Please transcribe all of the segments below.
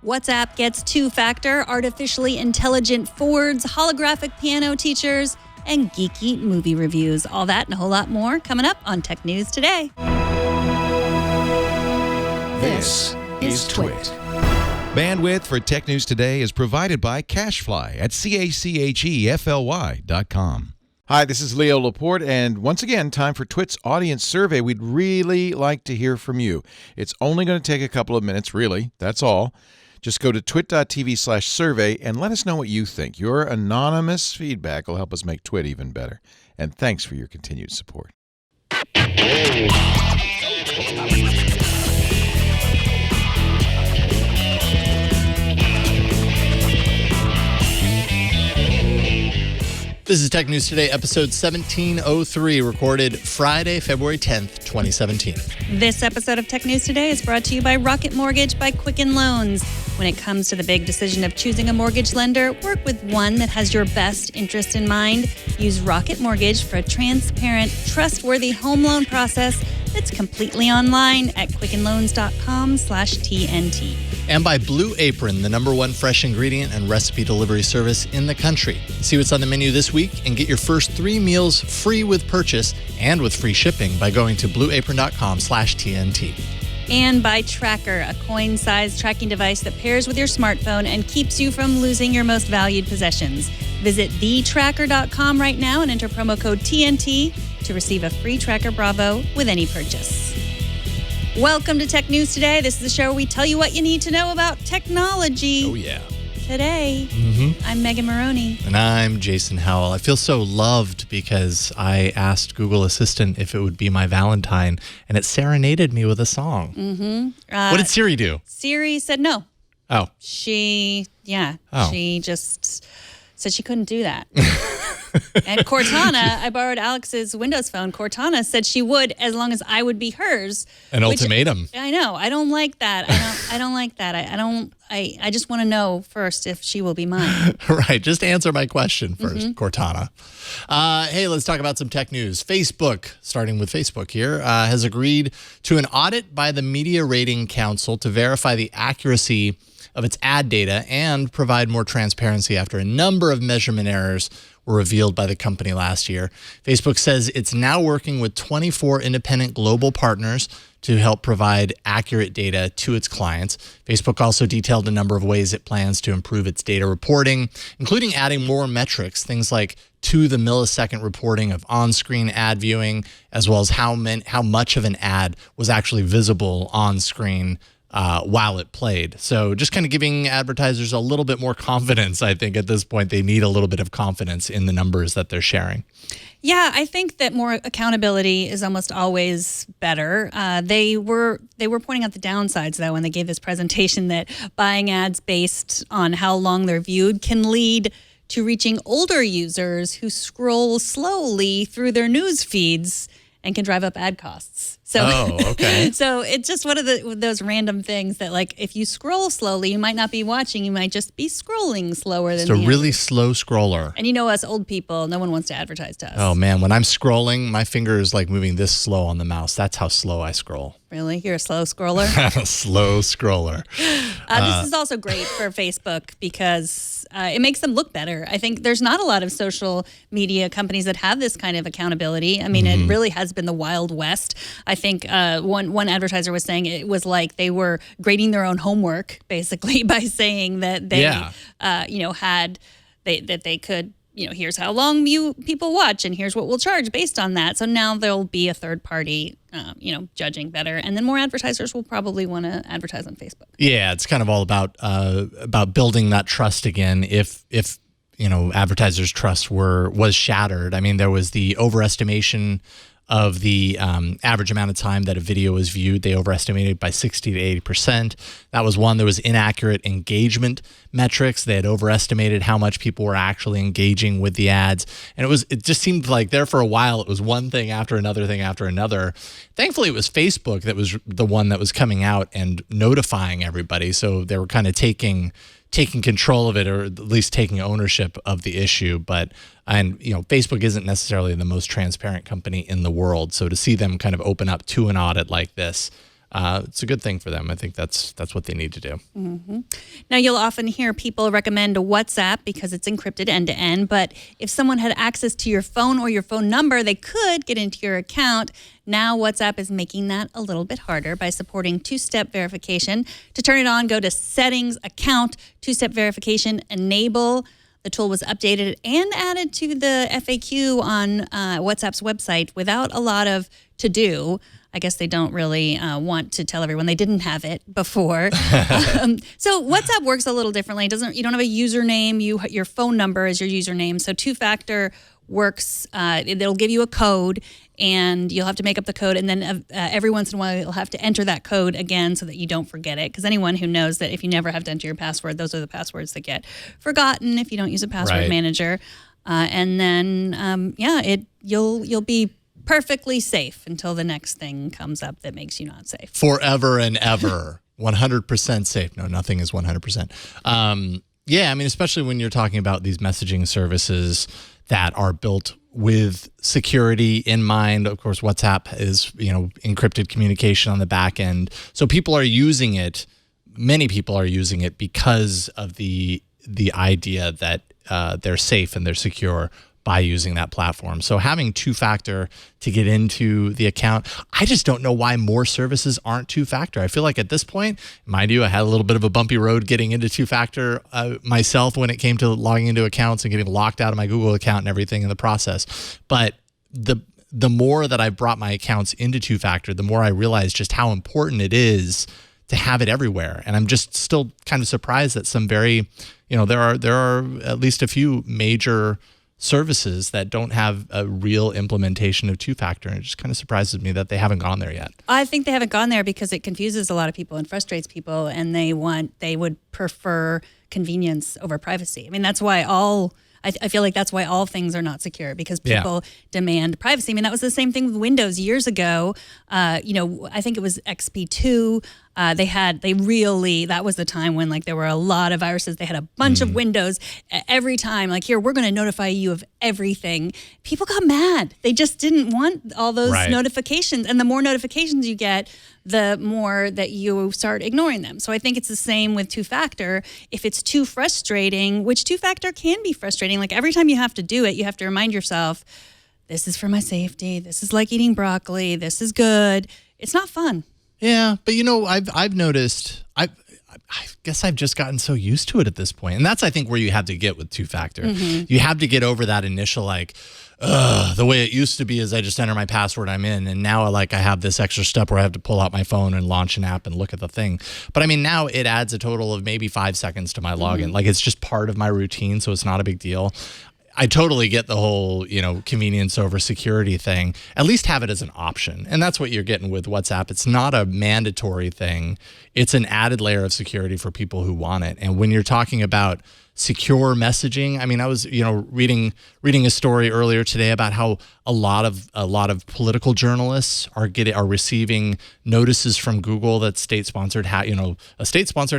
WhatsApp gets two-factor, artificially intelligent Fords, holographic piano teachers, and geeky movie reviews. All that and a whole lot more coming up on Tech News Today. This is Twit. Bandwidth for Tech News Today is provided by CacheFly at CacheFly.com. Hi, this is Leo Laporte, and once again, time for Twit's audience survey. We'd really like to hear from you. It's only going to take a couple of minutes, really. That's all. Just go to twit.tv/survey and let us know what you think. Your anonymous feedback will help us make Twit even better. And thanks for your continued support. This is Tech News Today, episode 1703, recorded Friday, February 10th, 2017. This episode of Tech News Today is brought to you by Rocket Mortgage by Quicken Loans. When it comes to the big decision of choosing a mortgage lender, work with one that has your best interest in mind. Use Rocket Mortgage for a transparent, trustworthy home loan process that's completely online at quickenloans.com/TNT. And by Blue Apron, the #1 fresh ingredient and recipe delivery service in the country. See what's on the menu this week and get your first 3 meals free with purchase and with free shipping by going to blueapron.com/TNT. And by Tracker, a coin-sized tracking device that pairs with your smartphone and keeps you from losing your most valued possessions. Visit thetracker.com right now and enter promo code TNT to receive a free Tracker Bravo with any purchase. Welcome to Tech News Today. This is the show where we tell you what you need to know about technology. Oh, yeah. Today, I'm Megan Maroney. And I'm Jason Howell. I feel so loved because I asked Google Assistant if it would be my Valentine, and it serenaded me with a song. What did Siri do? Siri said no. Oh. She just said she couldn't do that. And Cortana, I borrowed Alex's Windows phone. Cortana said she would as long as I would be hers. An ultimatum. I know. I don't like that. I don't like that. I just want to know first if she will be mine. Right. Just answer my question first, Cortana. Hey, let's talk about some tech news. Facebook, starting with Facebook here, has agreed to an audit by the Media Rating Council to verify the accuracy of its ad data and provide more transparency after a number of measurement errors were revealed by the company last year. Facebook says it's now working with 24 independent global partners to help provide accurate data to its clients. Facebook also detailed a number of ways it plans to improve its data reporting, including adding more metrics, things like to the millisecond reporting of on-screen ad viewing, as well as how much of an ad was actually visible on screen while it played. So just kind of giving advertisers a little bit more confidence. I think at this point they need a little bit of confidence in the numbers that they're sharing. Yeah, I think that more accountability is almost always better. They were pointing out the downsides, though, when they gave this presentation, that buying ads based on how long they're viewed can lead to reaching older users who scroll slowly through their news feeds and can drive up ad costs. So, okay. So it's just one of those random things that, like, if you scroll slowly, you might not be watching. You might just be scrolling slower than It's a really slow scroller. And you know us old people, no one wants to advertise to us. Oh, man. When I'm scrolling, my finger is like moving this slow on the mouse. That's how slow I scroll. Really? You're a slow scroller? I'm a slow scroller. This is also great for Facebook because it makes them look better. I think there's not a lot of social media companies that have this kind of accountability. I mean, it really has been the Wild West. I think one advertiser was saying it was like they were grading their own homework, basically, by saying that they, that they could, here's how long people watch and here's what we'll charge based on that. So now there'll be a third party, judging better. And then more advertisers will probably want to advertise on Facebook. Yeah, it's kind of all about building that trust again. If advertisers' trust was shattered. I mean, there was the overestimation of the average amount of time that a video was viewed. They overestimated by 60 to 80%. That was one. There was inaccurate engagement metrics. They had overestimated how much people were actually engaging with the ads. And it just seemed like there for a while, it was one thing after another thing after another. Thankfully, it was Facebook that was the one that was coming out and notifying everybody. So they were kind of taking control of it, or at least taking ownership of the issue. And Facebook isn't necessarily the most transparent company in the world. So to see them kind of open up to an audit like this, it's a good thing for them. I think that's what they need to do. Mm-hmm. Now, you'll often hear people recommend WhatsApp because it's encrypted end-to-end, but if someone had access to your phone or your phone number, they could get into your account. Now, WhatsApp is making that a little bit harder by supporting two-step verification. To turn it on, go to Settings, Account, Two-Step Verification, Enable. The tool was updated and added to the FAQ on WhatsApp's website without a lot of to-do. I guess they don't really want to tell everyone they didn't have it before. So WhatsApp works a little differently. You don't have a username. Your phone number is your username. So two-factor works. It'll give you a code, and you'll have to make up the code. And then every once in a while, you'll have to enter that code again so that you don't forget it. Because anyone who knows that if you never have to enter your password, those are the passwords that get forgotten if you don't use a password manager. And then, you'll be perfectly safe until the next thing comes up that makes you not safe. Forever and ever. 100% safe. No, nothing is 100%. Yeah, I mean, especially when you're talking about these messaging services that are built with security in mind. Of course, WhatsApp is, encrypted communication on the back end. So people are using it. Many people are using it because of the idea that they're safe and they're secure by using that platform. So having two-factor to get into the account, I just don't know why more services aren't two-factor. I feel like at this point, mind you, I had a little bit of a bumpy road getting into two-factor myself when it came to logging into accounts and getting locked out of my Google account and everything in the process. But the more that I've brought my accounts into two-factor, the more I realize just how important it is to have it everywhere. And I'm just still kind of surprised that some very, there are at least a few major services that don't have a real implementation of two-factor, and it just kind of surprises me that they haven't gone there yet. I think they haven't gone there because it confuses a lot of people and frustrates people, and they would prefer convenience over privacy. I mean, that's why I feel like that's why all things are not secure, because people demand privacy. I mean, that was the same thing with Windows years ago. I think it was XP2. That was the time when there were a lot of viruses. They had a bunch of Windows every time. Here, we're going to notify you of everything. People got mad. They just didn't want all those notifications. And the more notifications you get, the more that you start ignoring them. So I think it's the same with two-factor. If it's too frustrating, which two-factor can be frustrating, every time you have to do it, you have to remind yourself, this is for my safety. This is like eating broccoli. This is good. It's not fun. Yeah, but I've noticed, I guess I've just gotten so used to it at this point. And that's, I think, where you have to get with two-factor. Mm-hmm. You have to get over that initial, the way it used to be is I just enter my password, I'm in. And now, I have this extra step where I have to pull out my phone and launch an app and look at the thing. But I mean, now it adds a total of maybe 5 seconds to my login. It's just part of my routine, so it's not a big deal. I totally get the whole, convenience over security thing. At least have it as an option. And that's what you're getting with WhatsApp. It's not a mandatory thing. It's an added layer of security for people who want it. And when you're talking about secure messaging, I mean, I was, reading a story earlier today about how a lot of political journalists are receiving notices from Google that a state-sponsored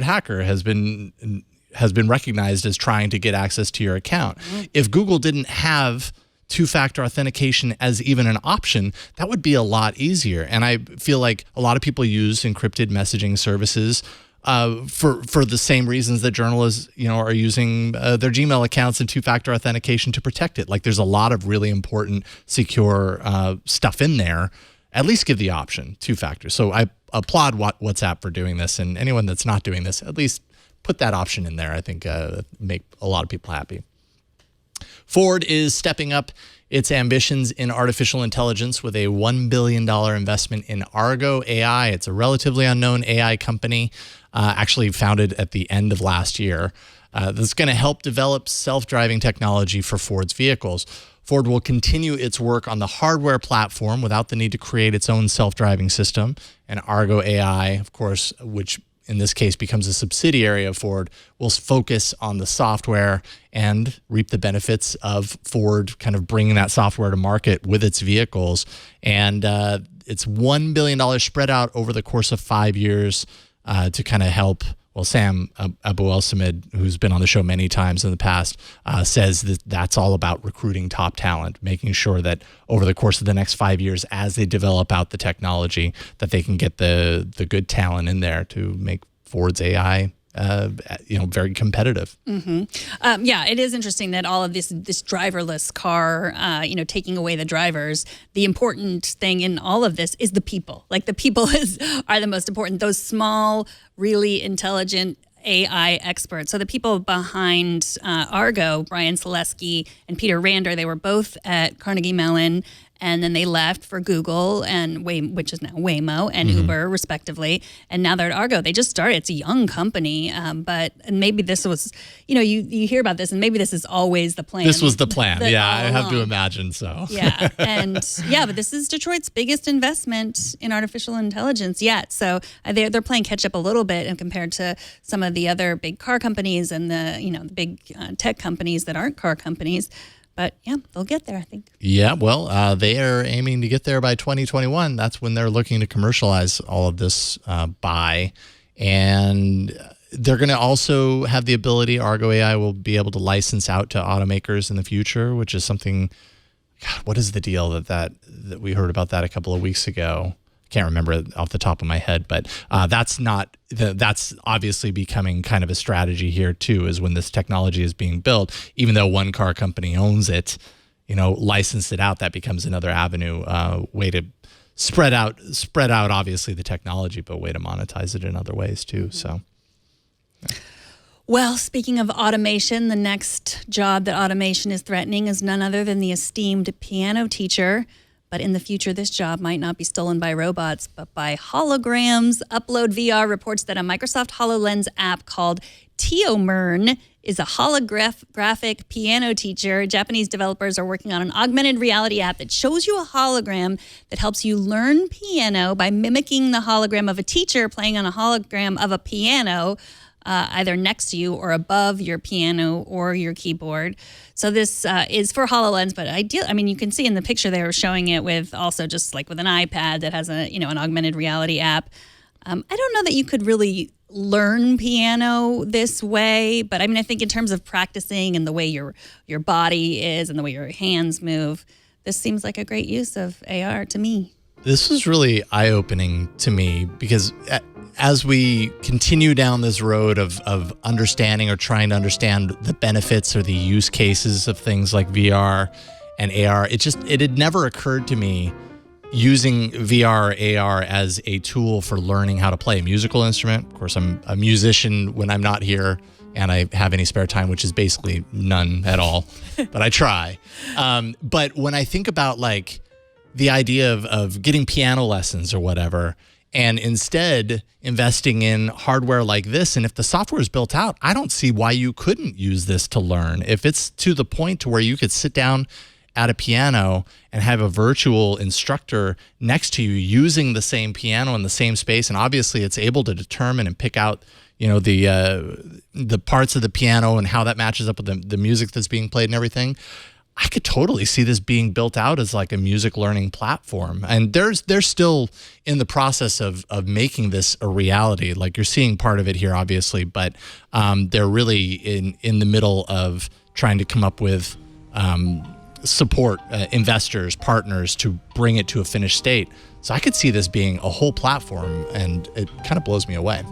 hacker has been recognized as trying to get access to your account. If Google didn't have two-factor authentication as even an option, that would be a lot easier. And I feel like a lot of people use encrypted messaging services for the same reasons that journalists, are using their Gmail accounts and two-factor authentication to protect it. There's a lot of really important, secure stuff in there. At least give the option, two-factor. So I applaud WhatsApp for doing this, and anyone that's not doing this, at least put that option in there. I think make a lot of people happy. Ford is stepping up its ambitions in artificial intelligence with a $1 billion investment in Argo AI. It's a relatively unknown AI company, actually founded at the end of last year, that's going to help develop self-driving technology for Ford's vehicles. Ford will continue its work on the hardware platform without the need to create its own self-driving system. And Argo AI, of course, which in this case becomes a subsidiary of Ford, will focus on the software and reap the benefits of Ford kind of bringing that software to market with its vehicles. And it's $1 billion spread out over the course of 5 years to kind of help Well, Sam Abu El-Samid, who's been on the show many times in the past, says that that's all about recruiting top talent, making sure that over the course of the next 5 years, as they develop out the technology, that they can get the good talent in there to make Ford's AI very competitive. Yeah, it is interesting that all of this driverless car, taking away the drivers. The important thing in all of this is the people. Like the people are the most important. Those small, really intelligent AI experts. So the people behind Argo, Brian Selesky and Peter Rander, they were both at Carnegie Mellon. And then they left for Google and which is now Waymo and Uber, respectively. And now they're at Argo. They just started. It's a young company, but maybe this was, you hear about this, and maybe this is always the plan. This was the plan. Yeah, I have along. to imagine so. Yeah, but this is Detroit's biggest investment in artificial intelligence yet. So they're playing catch up a little bit, and compared to some of the other big car companies and the big tech companies that aren't car companies. But yeah, they'll get there, I think. Yeah, well, they are aiming to get there by 2021. That's when they're looking to commercialize all of this by. And they're going to also have the ability, Argo AI will be able to license out to automakers in the future, which is something, God, what is the deal that we heard about that a couple of weeks ago? Can't remember it off the top of my head, but that's obviously becoming kind of a strategy here too, is when this technology is being built, even though one car company owns it, license it out, that becomes another avenue, way to spread out obviously the technology, but way to monetize it in other ways too. So. Well, speaking of automation, the next job that automation is threatening is none other than the esteemed piano teacher. But in the future, this job might not be stolen by robots, but by holograms. Upload VR reports that a Microsoft HoloLens app called Teomern is a holographic piano teacher. Japanese developers are working on an augmented reality app that shows you a hologram that helps you learn piano by mimicking the hologram of a teacher playing on a hologram of a piano, either next to you or above your piano or your keyboard. So this is for HoloLens, but you can see in the picture they were showing it with also just like with an iPad that has an augmented reality app. I don't know that you could really learn piano this way, but I think in terms of practicing and the way your body is and the way your hands move, this seems like a great use of AR to me. This was really eye-opening to me because as we continue down this road of understanding or trying to understand the benefits or the use cases of things like VR and AR, it had never occurred to me using VR or AR as a tool for learning how to play a musical instrument. Of course, I'm a musician when I'm not here and I have any spare time, which is basically none at all, but I try. But when I think about like the idea of getting piano lessons or whatever, and instead investing in hardware like this, and if the software is built out, I don't see why you couldn't use this to learn. If it's to the point to where you could sit down at a piano and have a virtual instructor next to you using the same piano in the same space, and obviously it's able to determine and pick out the parts of the piano and how that matches up with the music that's being played and everything, I could totally see this being built out as like a music learning platform. And they're still in the process of making this a reality. Like you're seeing part of it here, obviously, but they're really in the middle of trying to come up with support, investors, partners to bring it to a finished state. So I could see this being a whole platform, and it kind of blows me away.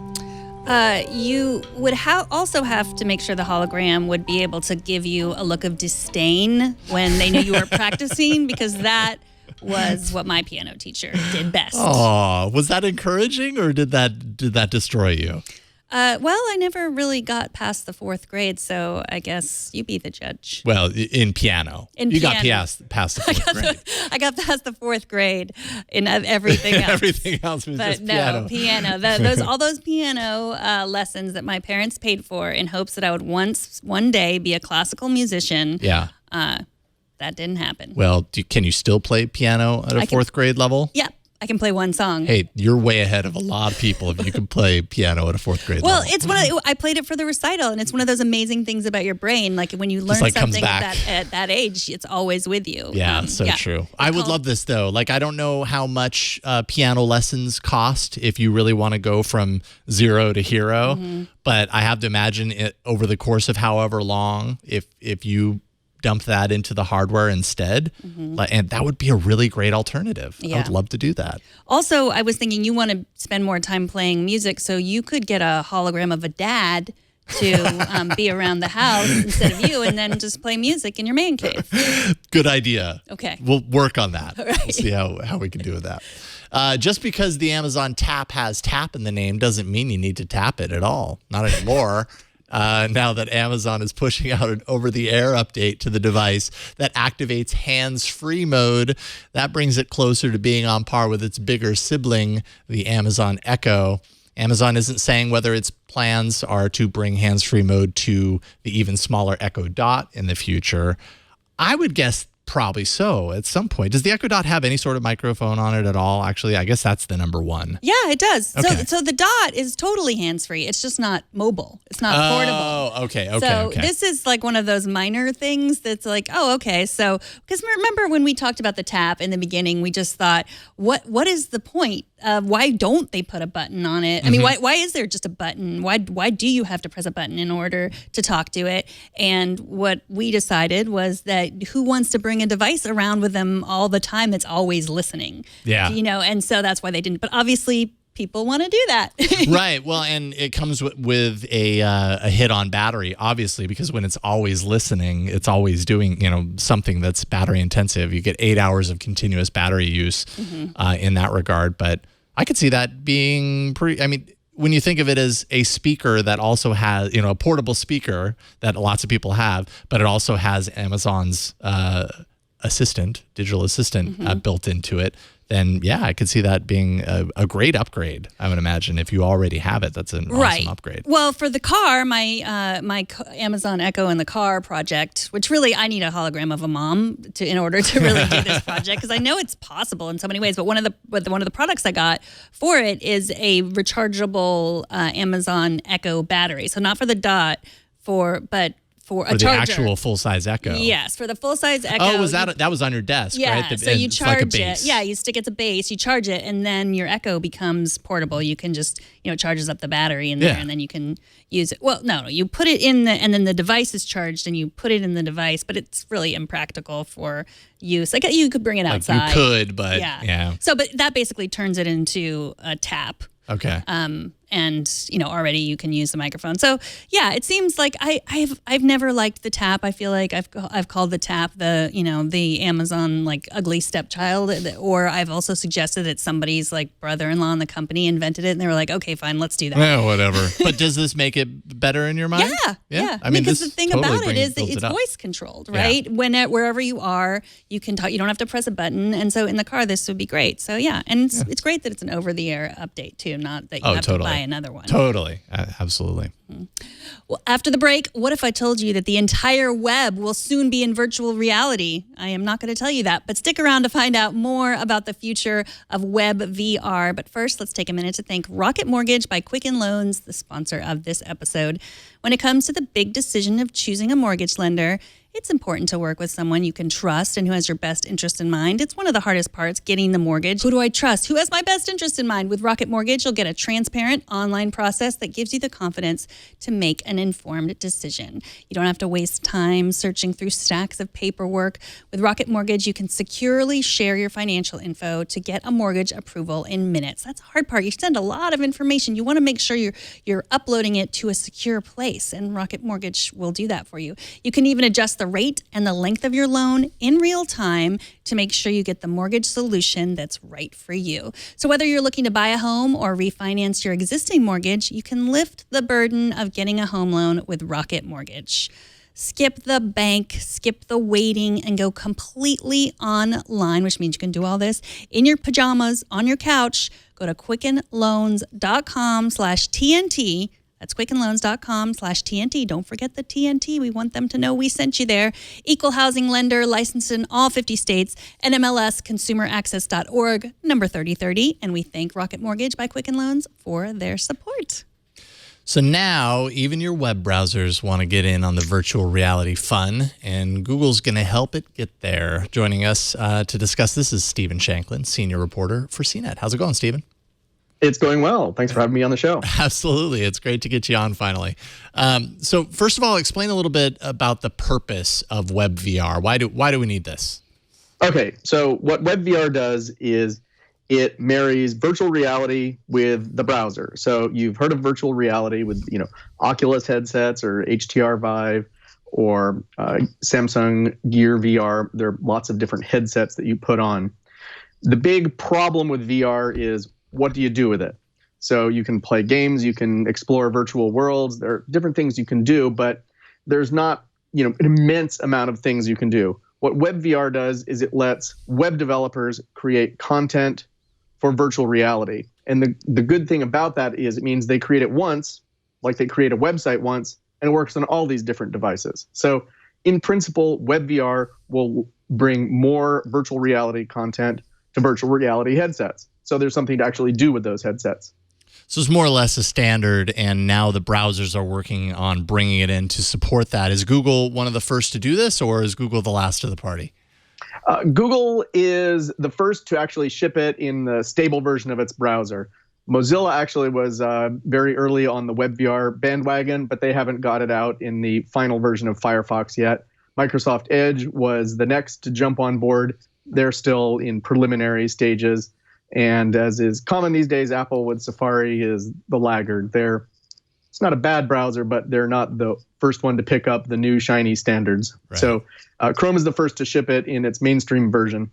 You would also have to make sure the hologram would be able to give you a look of disdain when they knew you were practicing, because that was what my piano teacher did best. Oh, was that encouraging, or did that destroy you? Well, I never really got past the 4th grade, so I guess you be the judge. Well, in piano. You got past the 4th grade. I got past the 4th grade in everything else. Everything else was just piano. No, piano. All those piano lessons that my parents paid for in hopes that I would one day be a classical musician. Yeah. That didn't happen. Well, can you still play piano at a 4th grade level? Yeah. I can play one song. Hey, you're way ahead of a lot of people if you can play piano at a 4th grade Well, level. it's I played it for the recital, and it's one of those amazing things about your brain. Like when you learn something at that age, it's always with you. Yeah, true. I would love this though. Like, I don't know how much piano lessons cost if you really want to go from zero to hero, but I have to imagine it over the course of however long, if you dump that into the hardware instead, and that would be a really great alternative. Yeah. I would love to do that. Also, I was thinking you want to spend more time playing music, so you could get a hologram of a dad to be around the house instead of you, and then just play music in your man cave. Good idea. Okay. We'll work on that. Right. We'll see how we can do with that. Just because the Amazon Tap has tap in the name doesn't mean you need to tap it at all. Not anymore. Now that Amazon is pushing out an over-the-air update to the device that activates hands-free mode, that brings it closer to being on par with its bigger sibling, the Amazon Echo. Amazon isn't saying whether its plans are to bring hands-free mode to the even smaller Echo Dot in the future. I would guess probably so at some point. Does the Echo Dot have any sort of microphone on it at all? Actually, I guess that's the number one. Yeah, it does. Okay. So the Dot is totally hands-free. It's just not mobile. It's not portable. Oh, okay. So this is like one of those minor things that's like, oh, okay. So, because remember when we talked about the Tap in the beginning, we just thought, what is the point? Why don't they put a button on it? I mean, why is there just a button? Why do you have to press a button in order to talk to it? And what we decided was that who wants to bring a device around with them all the time that's always listening? Yeah. And so that's why they didn't. But obviously, people want to do that. Right. Well, and it comes with a hit on battery, obviously, because when it's always listening, it's always doing, something that's battery intensive. You get 8 hours of continuous battery use in that regard. But I could see that being pretty, I mean, when you think of it as a speaker that also has, a portable speaker that lots of people have, but it also has Amazon's digital assistant built into it, then yeah, I could see that being a great upgrade. I would imagine if you already have it, that's an awesome upgrade. Well, for the car, my Amazon Echo in the car project, which really I need a hologram of a mom in order to really do this project, because I know it's possible in so many ways. But one of the products I got for it is a rechargeable Amazon Echo battery. So not for the Dot, but for a the charger. Actual full-size Echo. Yes, for the full-size Echo. Oh, that was on your desk, yeah, right? so you charge like a base. it. Yeah, you stick it to base, you charge it, and then your Echo becomes portable. You can just, it charges up the battery in there, and then you can use it. Well, no, you put it in and then the device is charged, and you put it in the device, but it's really impractical for use. Like you could bring it outside. You could, but yeah. So, but that basically turns it into a Tap. Okay. And already you can use the microphone. So yeah, it seems like I've never liked the Tap. I feel like I've called the Tap the Amazon like ugly stepchild, or I've also suggested that somebody's like brother-in-law in the company invented it, and they were like, okay, fine, let's do that. Yeah, whatever. But does this make it better in your mind? Yeah. I mean, because this the thing totally about it is that builds it's it up. voice controlled, right? Yeah. Wherever you are, you can talk. You don't have to press a button, and so in the car, this would be great. So yeah, and it's great that it's an over-the-air update too, not that you have to buy another one. Totally. Absolutely. Well, after the break, what if I told you that the entire web will soon be in virtual reality? I am not going to tell you that, but stick around to find out more about the future of WebVR. But first, let's take a minute to thank Rocket Mortgage by Quicken Loans, the sponsor of this episode. When it comes to the big decision of choosing a mortgage lender, it's important to work with someone you can trust and who has your best interest in mind. It's one of the hardest parts, getting the mortgage. Who do I trust? Who has my best interest in mind? With Rocket Mortgage, you'll get a transparent online process that gives you the confidence to make an informed decision. You don't have to waste time searching through stacks of paperwork. With Rocket Mortgage, you can securely share your financial info to get a mortgage approval in minutes. That's the hard part. You send a lot of information. You want to make sure you're uploading it to a secure place, and Rocket Mortgage will do that for you. You can even adjust the rate and the length of your loan in real time to make sure you get the mortgage solution that's right for you. So whether you're looking to buy a home or refinance your existing mortgage, you can lift the burden of getting a home loan with Rocket Mortgage. Skip the bank, skip the waiting, and go completely online, which means you can do all this in your pajamas, on your couch. Go to quickenloans.com/TNT. That's quickenloans.com/TNT. Don't forget the TNT. We want them to know we sent you there. Equal housing lender, licensed in all 50 states. NMLS, consumeraccess.org, number 3030. And we thank Rocket Mortgage by Quicken Loans for their support. So now even your web browsers want to get in on the virtual reality fun, and Google's going to help it get there. Joining us to discuss this is Stephen Shankland, senior reporter for CNET. How's it going, Stephen? It's going well. Thanks for having me on the show. Absolutely. It's great to get you on finally. So first of all, explain a little bit about the purpose of WebVR. Why do we need this? Okay, so what WebVR does is it marries virtual reality with the browser. So you've heard of virtual reality with, Oculus headsets or HTR Vive or Samsung Gear VR. There are lots of different headsets that you put on. The big problem with VR is, what do you do with it? So you can play games, you can explore virtual worlds. There are different things you can do, but there's not, an immense amount of things you can do. What WebVR does is it lets web developers create content for virtual reality. And the good thing about that is it means they create it once, like they create a website once, and it works on all these different devices. So in principle, WebVR will bring more virtual reality content to virtual reality headsets. So there's something to actually do with those headsets. So it's more or less a standard, and now the browsers are working on bringing it in to support that. Is Google one of the first to do this, or is Google the last of the party? Google is the first to actually ship it in the stable version of its browser. Mozilla actually was very early on the WebVR bandwagon, but they haven't got it out in the final version of Firefox yet. Microsoft Edge was the next to jump on board. They're still in preliminary stages. And as is common these days, Apple with Safari is the laggard. It's not a bad browser, but they're not the first one to pick up the new shiny standards. Right. So Chrome is the first to ship it in its mainstream version.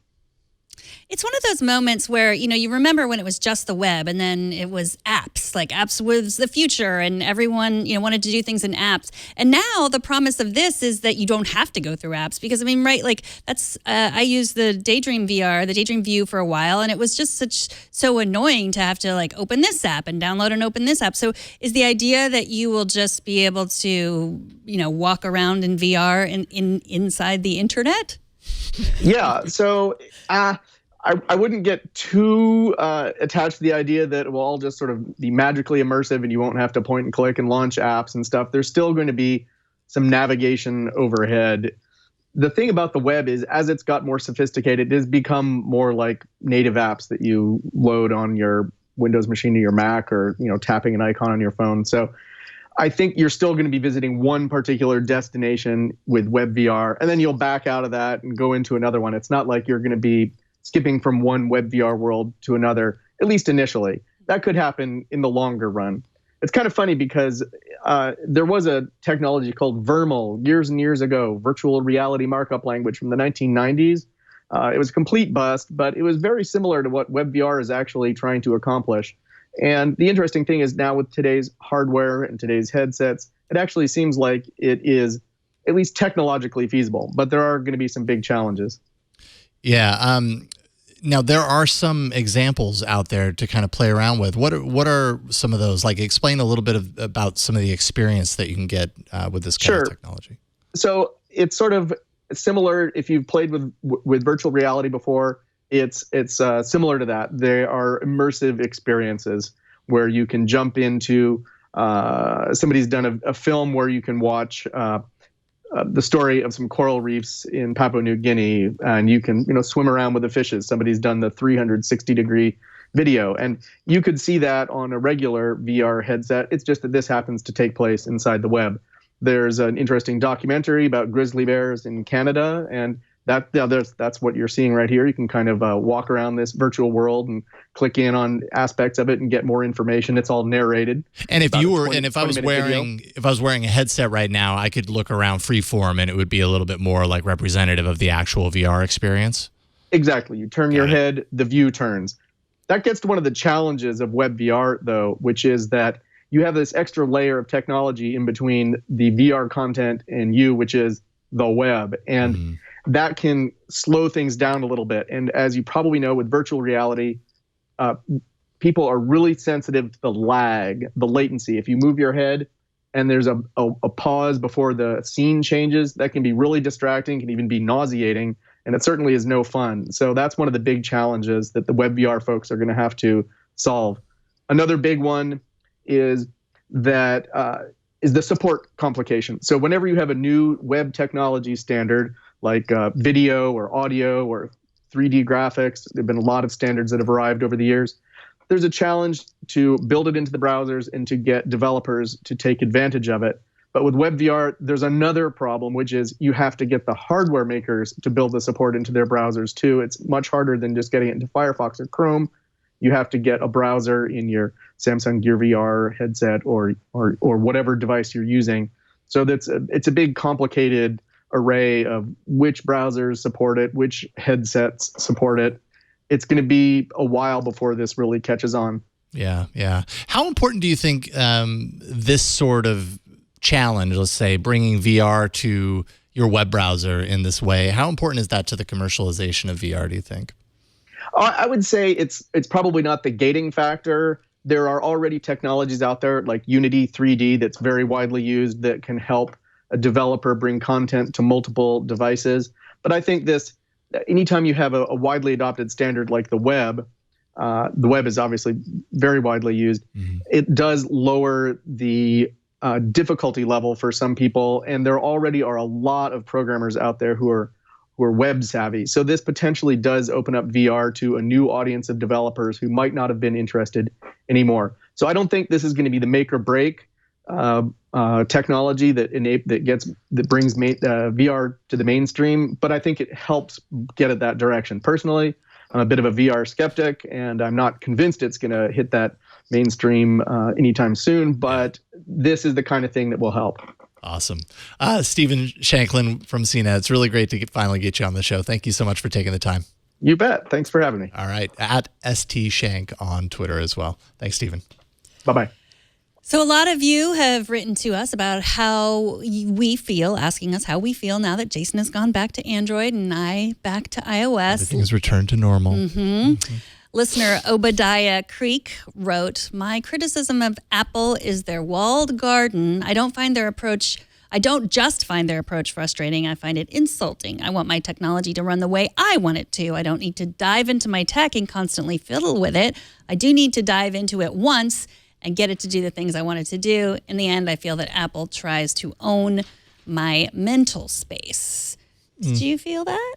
It's one of those moments where, you remember when it was just the web and then it was apps, like apps was the future and everyone, wanted to do things in apps. And now the promise of this is that you don't have to go through apps because, that's, I used the Daydream VR, the Daydream View for a while, and it was just so annoying to have to open this app and download and open this app. So is the idea that you will just be able to, walk around in VR inside the internet? Yeah. So, I wouldn't get too attached to the idea that it will all just sort of be magically immersive and you won't have to point and click and launch apps and stuff. There's still going to be some navigation overhead. The thing about the web is, as it's got more sophisticated, it has become more like native apps that you load on your Windows machine to your Mac, or tapping an icon on your phone. So I think you're still going to be visiting one particular destination with WebVR, and then you'll back out of that and go into another one. It's not like you're going to be skipping from one WebVR world to another, at least initially. That could happen in the longer run. It's kind of funny because there was a technology called Vermal years and years ago, virtual reality markup language from the 1990s. It was a complete bust, but it was very similar to what WebVR is actually trying to accomplish. And the interesting thing is now with today's hardware and today's headsets, it actually seems like it is at least technologically feasible, but there are going to be some big challenges. Yeah. Now, there are some examples out there to kind of play around with. What are some of those? Explain a little bit about some of the experience that you can get with this kind of technology. So it's sort of similar. If you've played with virtual reality before, it's similar to that. They are immersive experiences where you can jump into. Somebody's done a film where you can watch the story of some coral reefs in Papua New Guinea, and you can, swim around with the fishes. Somebody's done the 360-degree video, and you could see that on a regular VR headset. It's just that this happens to take place inside the web. There's an interesting documentary about grizzly bears in Canada, and that's what you're seeing right here. You can kind of walk around this virtual world and click in on aspects of it and get more information. It's all narrated. And if I was wearing a headset right now, I could look around freeform and it would be a little bit more like representative of the actual VR experience. Exactly. You turn your head, the view turns. That gets to one of the challenges of WebVR, though, which is that you have this extra layer of technology in between the VR content and you, which is the web. And that can slow things down a little bit. And as you probably know, with virtual reality, people are really sensitive to the lag, the latency. If you move your head and there's a pause before the scene changes, that can be really distracting, can even be nauseating, and it certainly is no fun. So that's one of the big challenges that the WebVR folks are going to have to solve. Another big one is that is the support complication. So whenever you have a new web technology standard like video or audio or 3D graphics, there have been a lot of standards that have arrived over the years. There's a challenge to build it into the browsers and to get developers to take advantage of it. But with WebVR, there's another problem, which is you have to get the hardware makers to build the support into their browsers too. It's much harder than just getting it into Firefox or Chrome. You have to get a browser in your Samsung Gear VR headset or whatever device you're using. So it's a big complicated array of which browsers support it, which headsets support it. It's going to be a while before this really catches on. Yeah, yeah. How important do you think this sort of challenge, let's say bringing VR to your web browser in this way, how important is that to the commercialization of VR, do you think? I would say it's probably not the gating factor. There are already technologies out there like Unity 3D that's very widely used that can help a developer bring content to multiple devices. But I think anytime you have a widely adopted standard like the web is obviously very widely used. Mm-hmm. It does lower the difficulty level for some people, and there already are a lot of programmers out there who are web savvy. So this potentially does open up VR to a new audience of developers who might not have been interested anymore. So I don't think this is going to be the make or break technology that brings VR to the mainstream, but I think it helps get it that direction. Personally, I'm a bit of a VR skeptic, and I'm not convinced it's going to hit that mainstream anytime soon, but this is the kind of thing that will help. Awesome. Stephen Shankland from CNET. It's really great to finally get you on the show. Thank you so much for taking the time. You bet. Thanks for having me. All right. At STShank on Twitter as well. Thanks, Stephen. Bye-bye. So a lot of you have written to us about how we feel, asking us how we feel now that Jason has gone back to Android and I back to iOS. Everything has returned to normal. Mm-hmm. Mm-hmm. Listener Obadiah Creek wrote, "My criticism of Apple is their walled garden. I don't just find their approach frustrating. I find it insulting. I want my technology to run the way I want it to. I don't need to dive into my tech and constantly fiddle with it. I do need to dive into it once and get it to do the things I want it to do. In the end, I feel that Apple tries to own my mental space." Did you feel that?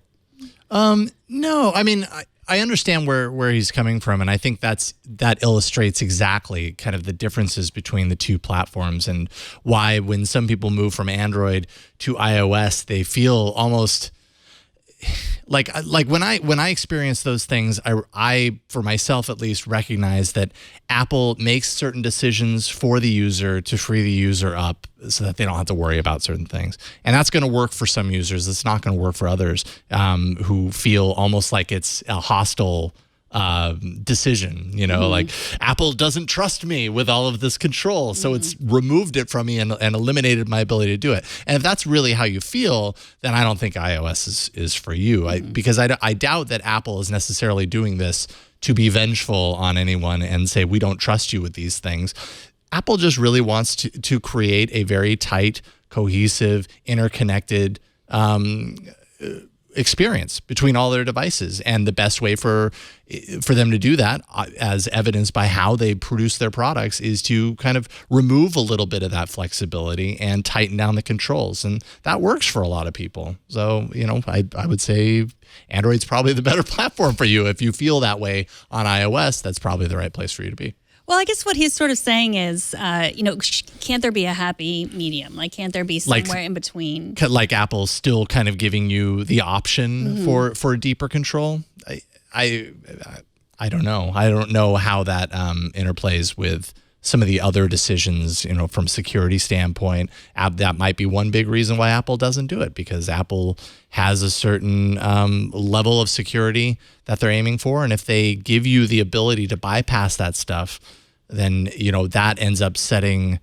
No, I mean, I understand where he's coming from, and I think that illustrates exactly kind of the differences between the two platforms and why when some people move from Android to iOS, they feel almost like when I experience those things, I for myself at least recognize that Apple makes certain decisions for the user to free the user up so that they don't have to worry about certain things. And that's going to work for some users. It's not going to work for others who feel almost like it's a hostile decision, like Apple doesn't trust me with all of this control, so it's removed it from me and eliminated my ability to do it. And if that's really how you feel, then I don't think iOS is for you, because I doubt that Apple is necessarily doing this to be vengeful on anyone and say we don't trust you with these things. Apple just really wants to create a very tight, cohesive, interconnected experience between all their devices, and the best way for them to do that, as evidenced by how they produce their products, is to kind of remove a little bit of that flexibility and tighten down the controls, and that works for a lot of people. So I would say Android's probably the better platform for you. If you feel that way on iOS, that's probably the right place for you to be. Well, I guess what he's sort of saying is, can't there be a happy medium? Like, can't there be somewhere in between? Like Apple's still kind of giving you the option for deeper control? I don't know. I don't know how that interplays with some of the other decisions, from security standpoint. That might be one big reason why Apple doesn't do it, because Apple has a certain level of security that they're aiming for. And if they give you the ability to bypass that stuff, then, that ends up setting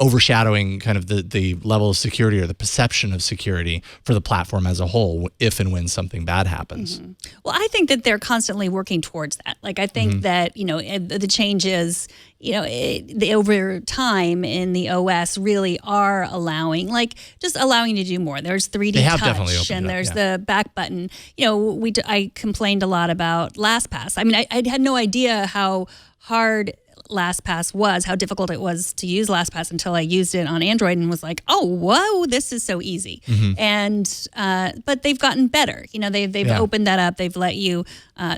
overshadowing kind of the level of security or the perception of security for the platform as a whole if and when something bad happens. Mm-hmm. Well, I think that they're constantly working towards that. Like, I think that, the changes, over time in the OS really are allowing you to do more. There's 3D They have touch definitely opened and it up, there's yeah. the back button. I complained a lot about LastPass. I mean, I had no idea how hard LastPass was, how difficult it was to use LastPass until I used it on Android and was like, oh, whoa, this is so easy. And but they've gotten better. They've opened that up. They've let you,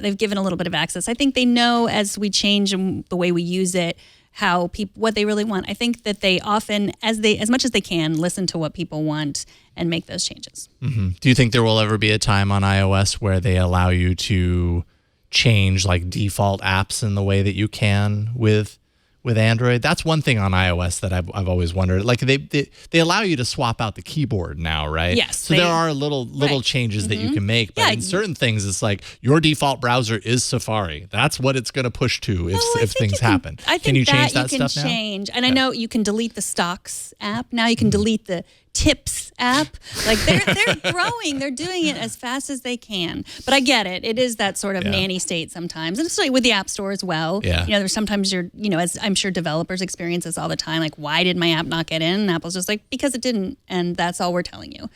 they've given a little bit of access. I think they know as we change the way we use it, how people, what they really want. I think that they often, as much as they can, listen to what people want and make those changes. Do you think there will ever be a time on iOS where they allow you to change like default apps in the way that you can with Android? That's one thing on iOS that I've always wondered. Like they allow you to swap out the keyboard now, right? Yes. So there are little changes that you can make, but in certain things, it's like your default browser is Safari. That's what it's going to push to if things happen. I think can you change that that you can stuff now? change. And I know you can delete the stocks app. Now you can delete the tips app. Like they're growing. They're doing it as fast as they can. But I get it. It is that sort of nanny state sometimes. And it's like with the App Store as well. Yeah. There's sometimes as I'm sure developers experience this all the time. Like, why did my app not get in? And Apple's just like, because it didn't. And that's all we're telling you.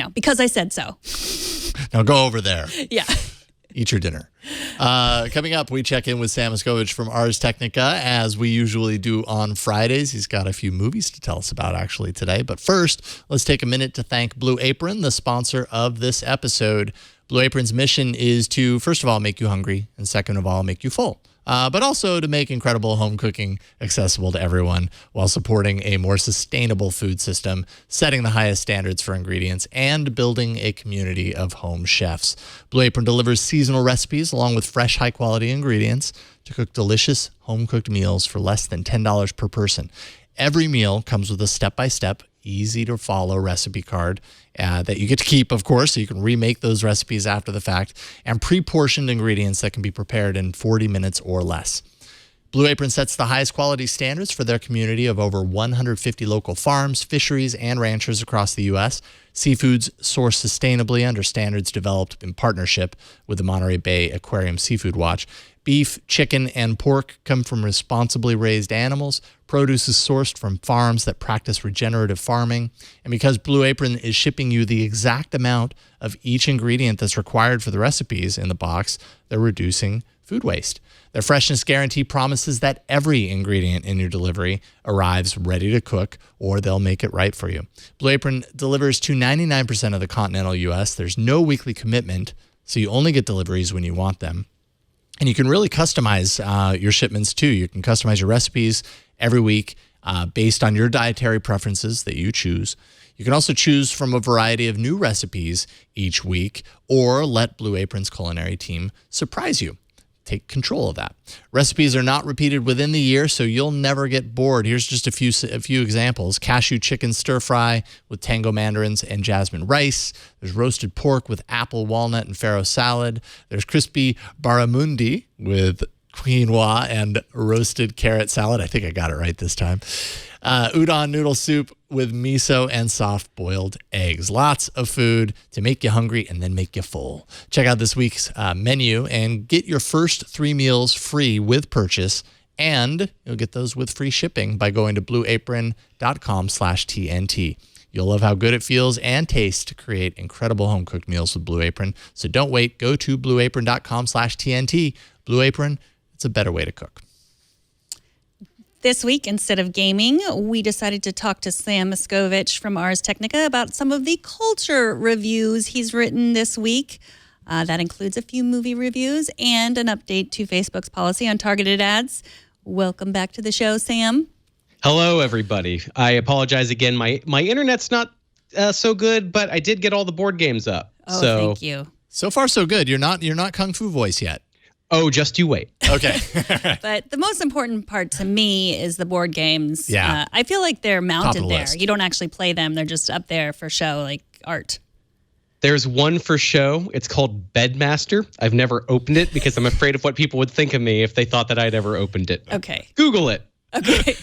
Because I said so. Now go over there. Yeah. Eat your dinner. Coming up, we check in with Sam Machkovech from Ars Technica, as we usually do on Fridays. He's got a few movies to tell us about actually today. But first, let's take a minute to thank Blue Apron, the sponsor of this episode. Blue Apron's mission is to, first of all, make you hungry, and second of all, make you full. But also to make incredible home cooking accessible to everyone while supporting a more sustainable food system, setting the highest standards for ingredients, and building a community of home chefs. Blue Apron delivers seasonal recipes along with fresh, high-quality ingredients to cook delicious home-cooked meals for less than $10 per person. Every meal comes with a step-by-step, easy-to-follow recipe card that you get to keep, of course, so you can remake those recipes after the fact, and pre-portioned ingredients that can be prepared in 40 minutes or less. Blue Apron sets the highest quality standards for their community of over 150 local farms, fisheries, and ranchers across the U.S. Seafoods sourced sustainably under standards developed in partnership with the Monterey Bay Aquarium Seafood Watch. Beef, chicken, and pork come from responsibly raised animals. Produce is sourced from farms that practice regenerative farming. And because Blue Apron is shipping you the exact amount of each ingredient that's required for the recipes in the box, they're reducing food waste. Their freshness guarantee promises that every ingredient in your delivery arrives ready to cook, or they'll make it right for you. Blue Apron delivers to 99% of the continental U.S. There's no weekly commitment, so you only get deliveries when you want them. And you can really customize your shipments too. You can customize your recipes every week based on your dietary preferences that you choose. You can also choose from a variety of new recipes each week, or let Blue Apron's culinary team surprise you. Take control of that. Recipes are not repeated within the year, so you'll never get bored. Here's just a few examples. Cashew chicken stir fry with tango mandarins and jasmine rice. There's roasted pork with apple, walnut, and farro salad. There's crispy barramundi with quinoa and roasted carrot salad. I think I got it right this time. Udon noodle soup with miso and soft-boiled eggs. Lots of food to make you hungry and then make you full. Check out this week's menu and get your first 3 meals free with purchase, and you'll get those with free shipping by going to blueapron.com/TNT. You'll love how good it feels and tastes to create incredible home-cooked meals with Blue Apron. So don't wait. Go to blueapron.com/TNT. Blue Apron, it's a better way to cook. This week, instead of gaming, we decided to talk to Sam Machkovech from Ars Technica about some of the culture reviews he's written this week. That includes a few movie reviews and an update to Facebook's policy on targeted ads. Welcome back to the show, Sam. Hello, everybody. I apologize again. My internet's not so good, but I did get all the board games up. Oh, so, thank you. So far, so good. You're not Kung Fu Voice yet. Oh, just you wait. Okay. But the most important part to me is the board games. Yeah. I feel like they're mounted there. List. You don't actually play them. They're just up there for show, like art. There's one for show. It's called Bedmaster. I've never opened it because I'm afraid of what people would think of me if they thought that I'd ever opened it. Okay. Google it. Okay.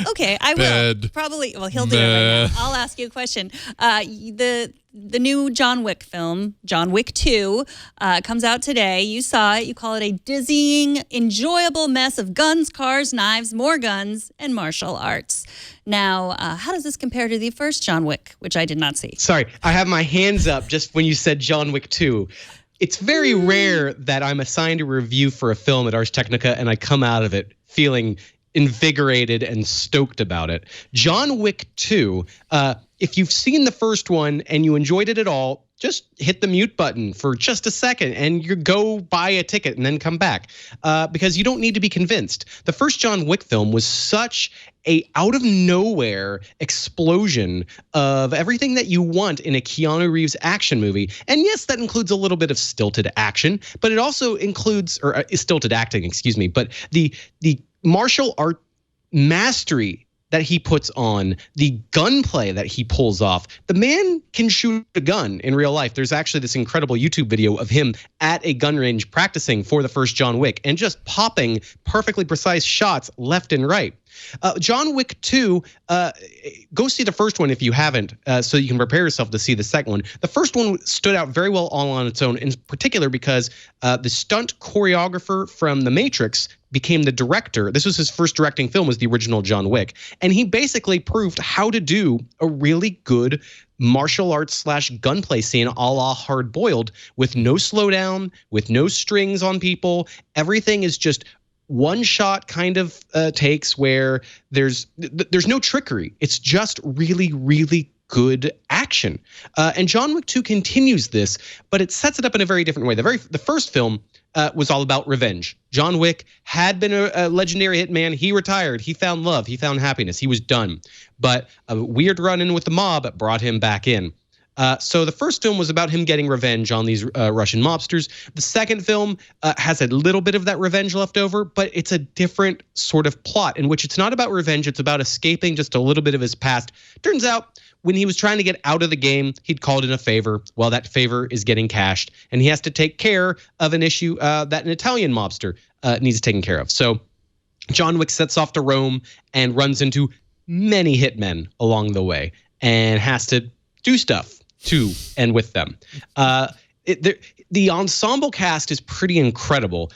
Okay, I will. Bed. Probably. Well, he'll do it right now. I'll ask you a question. The new John Wick film, John Wick 2, comes out today. You saw it. You call it a dizzying, enjoyable mess of guns, cars, knives, more guns, and martial arts. Now, how does this compare to the first John Wick, which I did not see? Sorry, I have my hands up just when you said John Wick 2. It's very rare that I'm assigned a review for a film at Ars Technica and I come out of it feeling invigorated and stoked about it. John Wick 2, if you've seen the first one and you enjoyed it at all, just hit the mute button for just a second and you go buy a ticket and then come back because you don't need to be convinced. The first John Wick film was such a out of nowhere explosion of everything that you want in a Keanu Reeves action movie. And yes, that includes a little bit of stilted action, but it also includes, or stilted acting, excuse me, but the martial art mastery that he puts on, the gunplay that he pulls off. The man can shoot a gun in real life. There's actually this incredible YouTube video of him at a gun range practicing for the first John Wick and just popping perfectly precise shots left and right. John Wick 2, go see the first one if you haven't, so you can prepare yourself to see the second one. The first one stood out very well all on its own, in particular because the stunt choreographer from The Matrix became the director. This was his first directing film, was the original John Wick. And he basically proved how to do a really good martial arts / gunplay scene a la Hard Boiled with no slowdown, with no strings on people. Everything is just one shot kind of takes where there's no trickery. It's just really, really good action. And John Wick 2 continues this, but it sets it up in a very different way. The first film was all about revenge. John Wick had been a legendary hitman. He retired. He found love. He found happiness. He was done. But a weird run-in with the mob brought him back in. So the first film was about him getting revenge on these Russian mobsters. The second film has a little bit of that revenge left over, but it's a different sort of plot in which it's not about revenge. It's about escaping just a little bit of his past. Turns out when he was trying to get out of the game, he'd called in a favor. Well, that favor is getting cashed, and he has to take care of an issue that an Italian mobster needs taken care of. So John Wick sets off to Rome and runs into many hitmen along the way and has to do stuff to and with them. The ensemble cast is pretty incredible.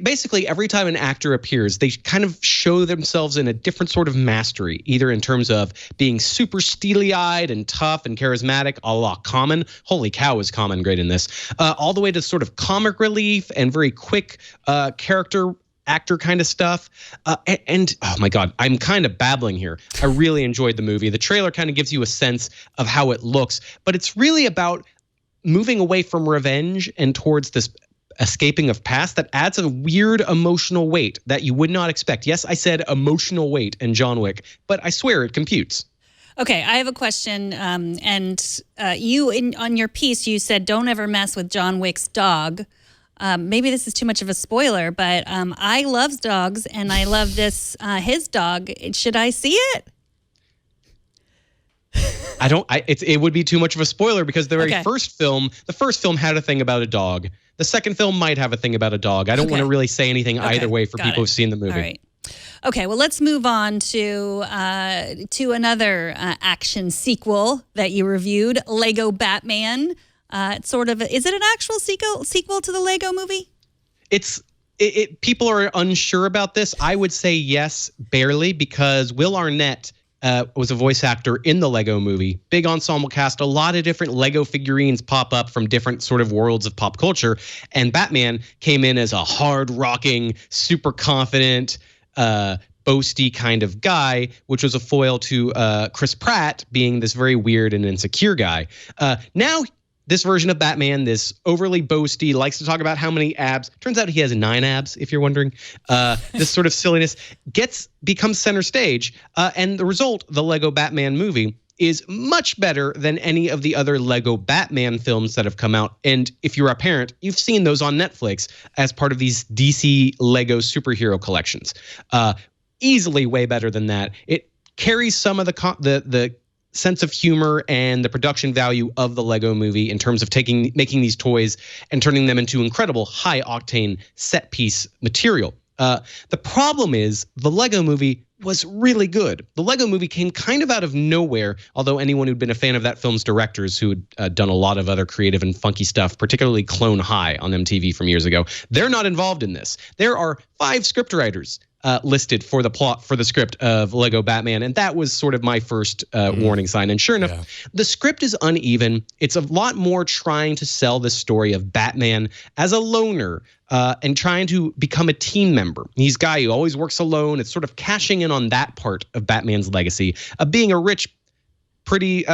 Basically every time an actor appears, they kind of show themselves in a different sort of mastery, either in terms of being super steely-eyed and tough and charismatic, a la Common. Holy cow, is Common great in this. All the way to sort of comic relief and very quick character actor kind of stuff. And oh my God, I'm kind of babbling here. I really enjoyed the movie. The trailer kind of gives you a sense of how it looks, but it's really about moving away from revenge and towards this escaping of past that adds a weird emotional weight that you would not expect. Yes, I said emotional weight in John Wick, but I swear it computes. Okay, I have a question. On your piece, you said don't ever mess with John Wick's dog. Maybe this is too much of a spoiler, but I love dogs, and I love this his dog. Should I see it? It would be too much of a spoiler because the first film had a thing about a dog. The second film might have a thing about a dog. I don't want to really say anything either way for people who've seen the movie. All right. Okay, well, let's move on to another action sequel that you reviewed, Lego Batman. It's sort of is it an actual sequel to the Lego movie? People are unsure about this. I would say yes, barely, because Will Arnett was a voice actor in the Lego movie. Big ensemble cast, a lot of different Lego figurines pop up from different sort of worlds of pop culture. And Batman came in as a hard-rocking, super confident, boasty kind of guy, which was a foil to Chris Pratt being this very weird and insecure guy. Now, this version of Batman, this overly boasty, likes to talk about how many abs. Turns out he has 9 abs, if you're wondering. This sort of silliness becomes center stage. And the result, the Lego Batman movie, is much better than any of the other Lego Batman films that have come out. And if you're a parent, you've seen those on Netflix as part of these DC Lego superhero collections. Easily way better than that. It carries some of the sense of humor and the production value of the Lego movie in terms of making these toys and turning them into incredible high octane set piece material. The problem is the Lego Movie was really good. The Lego Movie came kind of out of nowhere, although anyone who'd been a fan of that film's directors, who had done a lot of other creative and funky stuff, particularly Clone High on MTV from years ago, they're not involved in this. There are 5 scriptwriters listed for the plot for the script of Lego Batman, and that was sort of my first warning sign. And sure enough, the script is uneven. It's a lot more trying to sell the story of Batman as a loner, and trying to become a team member. He's a guy who always works alone. It's sort of cashing in on that part of Batman's legacy of being a rich, pretty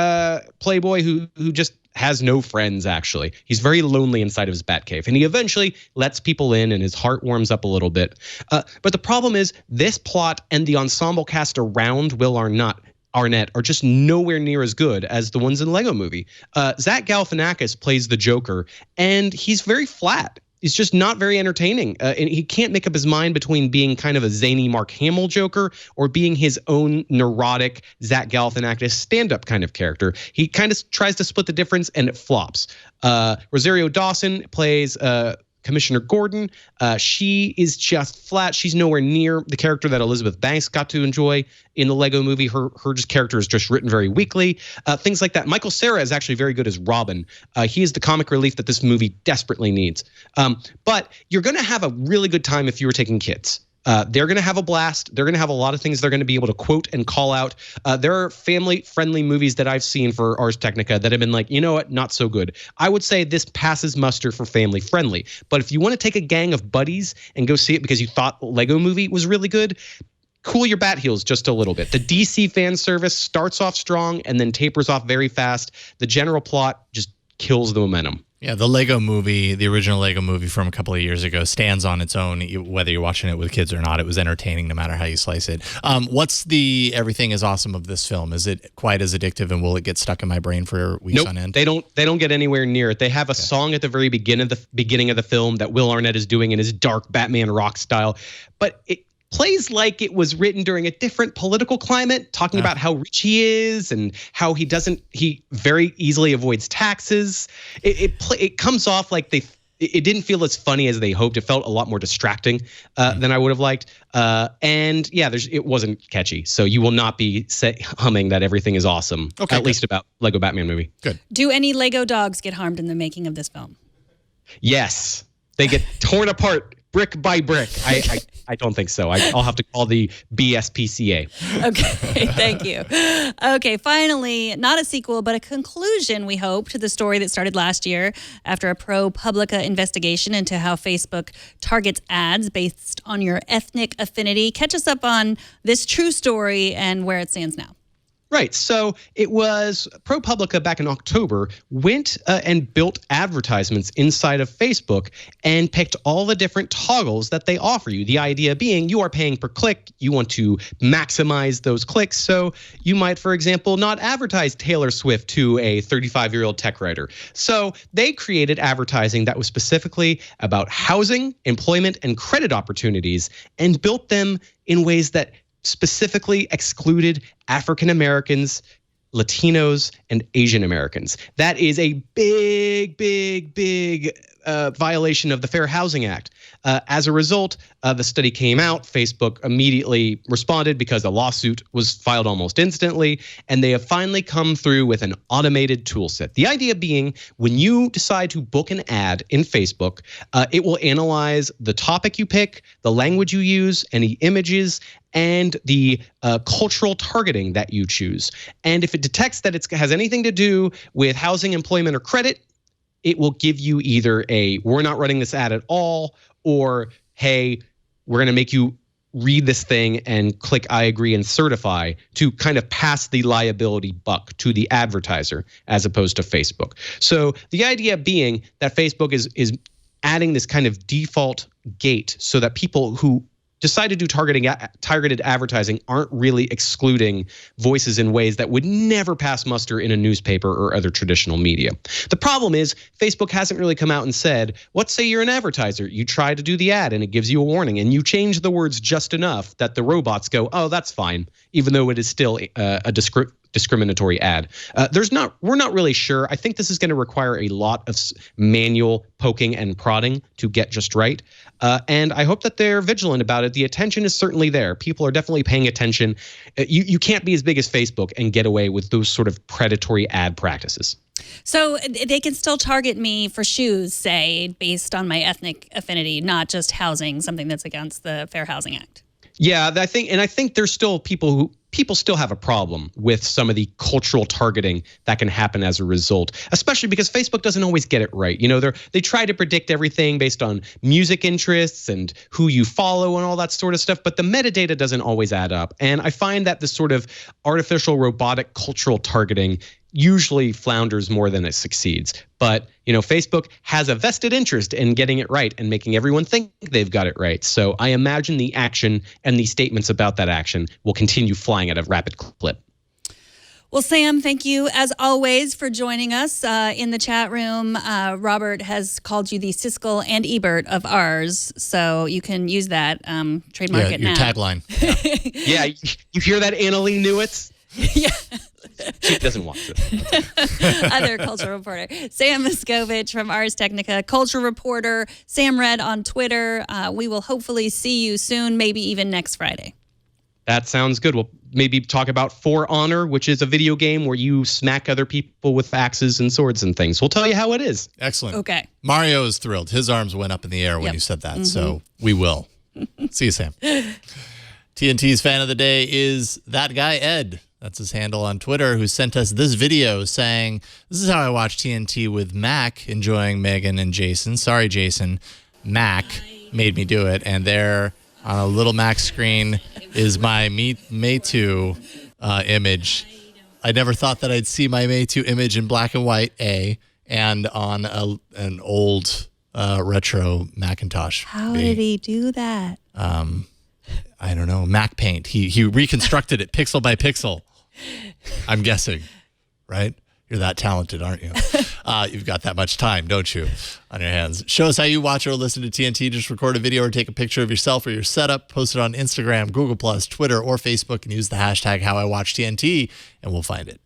playboy who just has no friends, actually. He's very lonely inside of his Batcave, and he eventually lets people in, and his heart warms up a little bit. But the problem is this plot and the ensemble cast around Will Arnett are just nowhere near as good as the ones in Lego Movie. Zach Galifianakis plays the Joker, and he's very flat. He's just not very entertaining. And he can't make up his mind between being kind of a zany Mark Hamill Joker or being his own neurotic Zach Galifianakis stand-up kind of character. He kind of tries to split the difference, and it flops. Rosario Dawson plays Commissioner Gordon. She is just flat. She's nowhere near the character that Elizabeth Banks got to enjoy in the Lego Movie. Her just character is just written very weakly. Things like that. Michael Cera is actually very good as Robin. He is the comic relief that this movie desperately needs. But you're going to have a really good time if you were taking kids. They're going to have a blast. They're going to have a lot of things they're going to be able to quote and call out. There are family-friendly movies that I've seen for Ars Technica that have been like, you know what, not so good. I would say this passes muster for family-friendly. But if you want to take a gang of buddies and go see it because you thought Lego Movie was really good, cool your bat heels just a little bit. The DC fan service starts off strong and then tapers off very fast. The general plot just kills the momentum. Yeah, the Lego Movie, the original Lego Movie from a couple of years ago, stands on its own, whether you're watching it with kids or not. It was entertaining no matter how you slice it. What's the everything is awesome of this film? Is it quite as addictive, and will it get stuck in my brain for weeks on end? They don't get anywhere near it. They have a song at the very beginning of the film that Will Arnett is doing in his dark Batman rock style, but it plays like it was written during a different political climate, talking about how rich he is and how he very easily avoids taxes. It comes off like it didn't feel as funny as they hoped. It felt a lot more distracting than I would have liked. And yeah, it wasn't catchy. So you will not be humming that everything is awesome. Okay, at least about Lego Batman Movie. Good. Do any Lego dogs get harmed in the making of this film? Yes, they get torn apart brick by brick. I don't think so. I'll have to call the BSPCA. Okay, thank you. Okay, finally, not a sequel, but a conclusion, we hope, to the story that started last year after a ProPublica investigation into how Facebook targets ads based on your ethnic affinity. Catch us up on this true story and where it stands now. Right. So it was ProPublica back in October went and built advertisements inside of Facebook and picked all the different toggles that they offer you. The idea being you are paying per click. You want to maximize those clicks. So you might, for example, not advertise Taylor Swift to a 35-year-old tech writer. So they created advertising that was specifically about housing, employment, and credit opportunities and built them in ways that specifically excluded African Americans, Latinos, and Asian Americans. That is a big violation of the Fair Housing Act. As a result, the study came out. Facebook immediately responded because a lawsuit was filed almost instantly, and they have finally come through with an automated tool set. The idea being, when you decide to book an ad in Facebook, it will analyze the topic you pick, the language you use, any images, and the cultural targeting that you choose. And if it detects that it has anything to do with housing, employment, or credit, it will give you either we're not running this ad at all, or, hey, we're going to make you read this thing and click I agree and certify to kind of pass the liability buck to the advertiser as opposed to Facebook. So the idea being that Facebook is adding this kind of default gate so that people who decide to do targeted advertising aren't really excluding voices in ways that would never pass muster in a newspaper or other traditional media. The problem is Facebook hasn't really come out and said, let's say you're an advertiser, you try to do the ad and it gives you a warning and you change the words just enough that the robots go, oh, that's fine, even though it is still a discriminatory ad. We're not really sure. I think this is going to require a lot of manual poking and prodding to get just right. And I hope that they're vigilant about it. The attention is certainly there. People are definitely paying attention. You can't be as big as Facebook and get away with those sort of predatory ad practices. So they can still target me for shoes, say, based on my ethnic affinity, not just housing, something that's against the Fair Housing Act. Yeah, I think there's still people still have a problem with some of the cultural targeting that can happen as a result, especially because Facebook doesn't always get it right. You know, they try to predict everything based on music interests and who you follow and all that sort of stuff, but the metadata doesn't always add up. And I find that this sort of artificial robotic cultural targeting usually flounders more than it succeeds. But, you know, Facebook has a vested interest in getting it right and making everyone think they've got it right. So I imagine the action and the statements about that action will continue flying at a rapid clip. Well, Sam, thank you, as always, for joining us in the chat room. Robert has called you the Siskel and Ebert of Ars, so you can use that, trademark it now. Your tagline. Yeah, you hear that, Annalee Newitz? Yeah. She doesn't want to. Other cultural reporter. Sam Machkovech from Ars Technica, cultural reporter. Sam Red on Twitter. We will hopefully see you soon, maybe even next Friday. That sounds good. We'll maybe talk about For Honor, which is a video game where you smack other people with axes and swords and things. We'll tell you how it is. Excellent. Okay. Mario is thrilled. His arms went up in the air when you said that, so we will. See you, Sam. TNT's fan of the day is that guy, Ed. That's his handle on Twitter, who sent us this video saying, "This is how I watch TNT with Mac, enjoying Megan and Jason. Sorry, Jason. Mac made me do it." And there on a little Mac screen is my Meitu image. I never thought that I'd see my Meitu image in black and white, and on an old retro Macintosh. How did he do that? I don't know, Mac Paint. He reconstructed it pixel by pixel. I'm guessing, right? You're that talented, aren't you? You've got that much time, don't you, on your hands? Show us how you watch or listen to TNT. Just record a video or take a picture of yourself or your setup. Post it on Instagram, Google+, Twitter, or Facebook, and use the hashtag HowIWatchTNT, and we'll find it.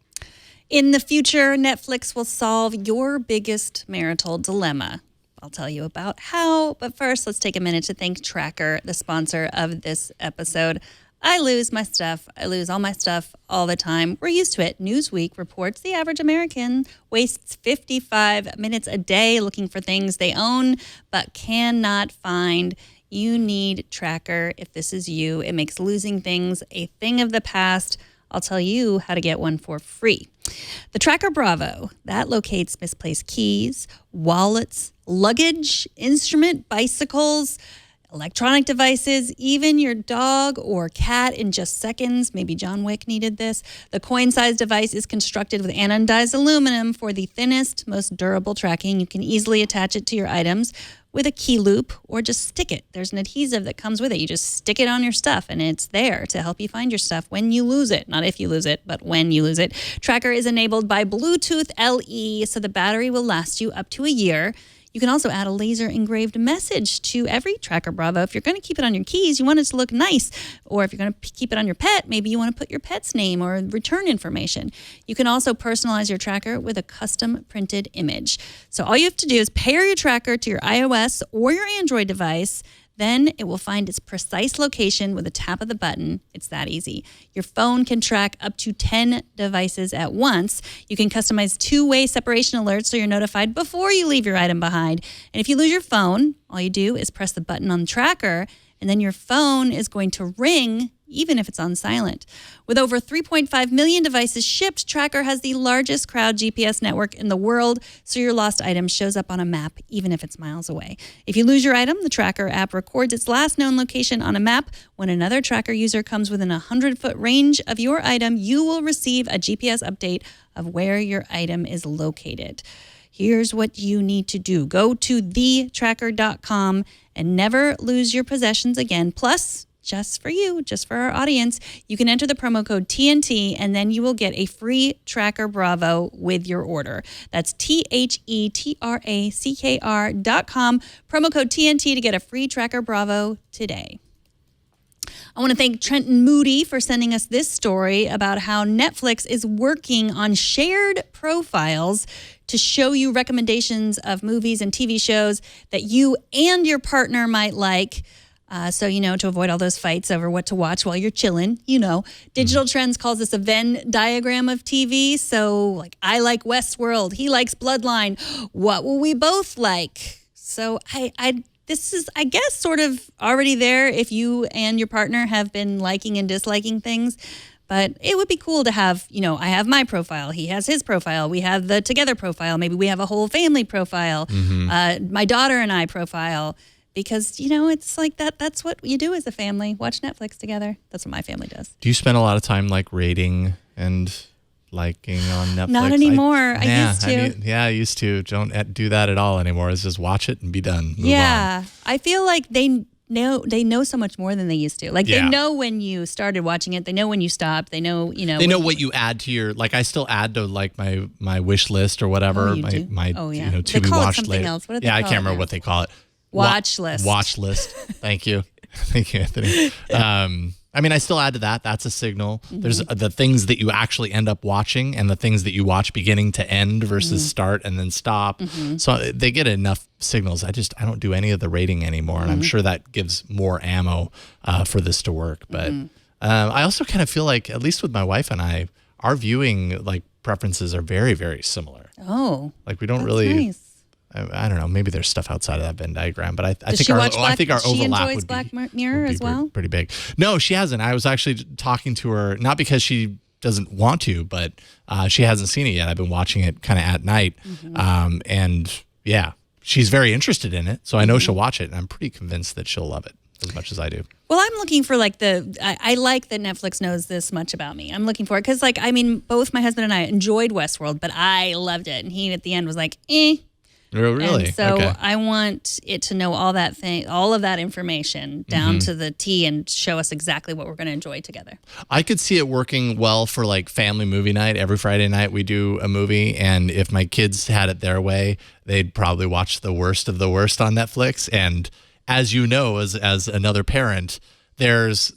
In the future, Netflix will solve your biggest marital dilemma. I'll tell you about how, but first, let's take a minute to thank Tracker, the sponsor of this episode. I lose my stuff. I lose all my stuff all the time. We're used to it. Newsweek reports the average American wastes 55 minutes a day looking for things they own but cannot find. You need Tracker if this is you. It makes losing things a thing of the past. I'll tell you how to get one for free. The Tracker Bravo, that locates misplaced keys, wallets, luggage, instrument, bicycles, electronic devices, even your dog or cat in just seconds. Maybe John Wick needed this. The coin-sized device is constructed with anodized aluminum for the thinnest, most durable tracking. You can easily attach it to your items with a key loop or just stick it. There's an adhesive that comes with it. You just stick it on your stuff and it's there to help you find your stuff when you lose it. Not if you lose it, but when you lose it. Tracker is enabled by Bluetooth LE, so the battery will last you up to a year. You can also add a laser engraved message to every Tracker Bravo. If you're going to keep it on your keys, you want it to look nice. Or if you're going to keep it on your pet, maybe you want to put your pet's name or return information. You can also personalize your tracker with a custom printed image. So all you have to do is pair your tracker to your iOS or your Android device. Then it will find its precise location with a tap of the button. It's that easy. Your phone can track up to 10 devices at once. You can customize two-way separation alerts so you're notified before you leave your item behind. And if you lose your phone, all you do is press the button on the tracker, and then your phone is going to ring even if it's on silent. With over 3.5 million devices shipped, Tracker has the largest crowd GPS network in the world, so your lost item shows up on a map even if it's miles away. If you lose your item, the Tracker app records its last known location on a map. When another Tracker user comes within a 100-foot range of your item, you will receive a GPS update of where your item is located. Here's what you need to do. Go to thetracker.com and never lose your possessions again. Plus, just for you, just for our audience, you can enter the promo code TNT and then you will get a free Tracker Bravo with your order. That's TheTracker.com, promo code TNT to get a free Tracker Bravo today. I want to thank Trenton Moody for sending us this story about how Netflix is working on shared profiles to show you recommendations of movies and TV shows that you and your partner might like. So, to avoid all those fights over what to watch while you're chilling, Digital Trends calls this a Venn diagram of TV. So, like, I like Westworld. He likes Bloodline. What will we both like? So, this is, I guess, sort of already there if you and your partner have been liking and disliking things. But it would be cool to have, I have my profile. He has his profile. We have the Together profile. Maybe we have a whole family profile. My daughter and I profile. Because, it's like that's what you do as a family. Watch Netflix together. That's what my family does. Do you spend a lot of time like rating and liking on Netflix? Not anymore. I used to. I used to. Don't do that at all anymore. It's just watch it and be done. Move on. I feel like they know so much more than they used to. Like they know when you started watching it. They know when you stopped. They know, They know what you add to your, like I still add to like my wish list or whatever. Oh, you do? To be watched later. Else. What do they I call can't it remember now? what they call it. Watch list. Watch list. Thank you. Thank you, Anthony. I still add to that. That's a signal. There's the things that you actually end up watching and the things that you watch beginning to end versus start and then stop. So they get enough signals. I don't do any of the rating anymore. And I'm sure that gives more ammo for this to work. But I also kind of feel like, at least with my wife and I, our viewing like preferences are very, very similar. Oh. Like we don't that's really... nice. I don't know. Maybe there's stuff outside of that Venn diagram, but I think she our watch Black, overlap she enjoys would Black be, Mirror would be as well? pretty big. No, she hasn't. I was actually talking to her, not because she doesn't want to, but she hasn't seen it yet. I've been watching it kind of at night, and she's very interested in it, so I know she'll watch it, and I'm pretty convinced that she'll love it as much as I do. Well, I'm looking for like I like that Netflix knows this much about me. I'm looking for it because both my husband and I enjoyed Westworld, but I loved it, and he at the end was like, eh. Really? And so okay. I want it to know all of that information down to the T and show us exactly what we're going to enjoy together. I could see it working well for like family movie night. Every Friday night we do a movie, and if my kids had it their way, they'd probably watch the worst of the worst on Netflix. And as you know, as another parent, there's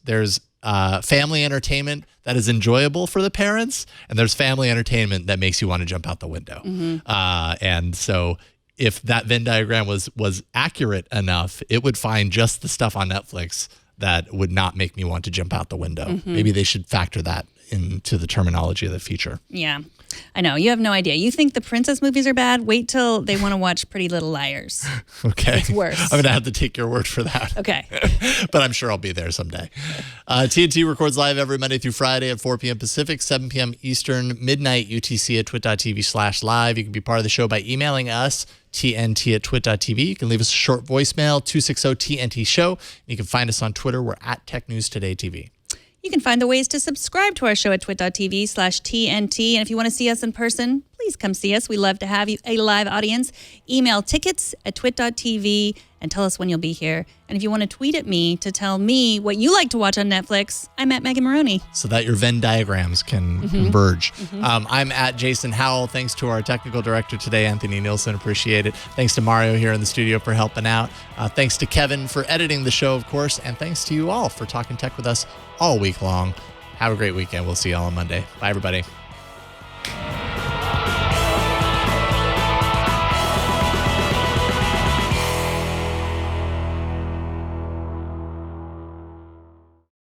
family entertainment that is enjoyable for the parents, and there's family entertainment that makes you want to jump out the window. And so if that Venn diagram was accurate enough, it would find just the stuff on Netflix that would not make me want to jump out the window. Maybe they should factor that into the terminology of the feature. Yeah. I know. You have no idea. You think the princess movies are bad? Wait till they want to watch Pretty Little Liars. Okay. It's worse. I'm going to have to take your word for that. Okay. But I'm sure I'll be there someday. TNT records live every Monday through Friday at 4 p.m. Pacific, 7 p.m. Eastern, midnight UTC at twit.tv/live. You can be part of the show by emailing us, tnt@twit.tv. You can leave us a short voicemail, 260-TNT-SHOW. You can find us on Twitter. We're at TechNewsTodayTV. You can find the ways to subscribe to our show at twit.tv/TNT. And if you want to see us in person, please come see us. We love to have you a live audience. Email tickets@twit.tv and tell us when you'll be here. And if you want to tweet at me to tell me what you like to watch on Netflix, I'm at Megan Maroney. So that your Venn diagrams can converge. I'm at Jason Howell. Thanks to our technical director today, Anthony Nielsen. Appreciate it. Thanks to Mario here in the studio for helping out. Thanks to Kevin for editing the show, of course. And thanks to you all for talking tech with us all week long. Have a great weekend. We'll see you all on Monday. Bye, everybody.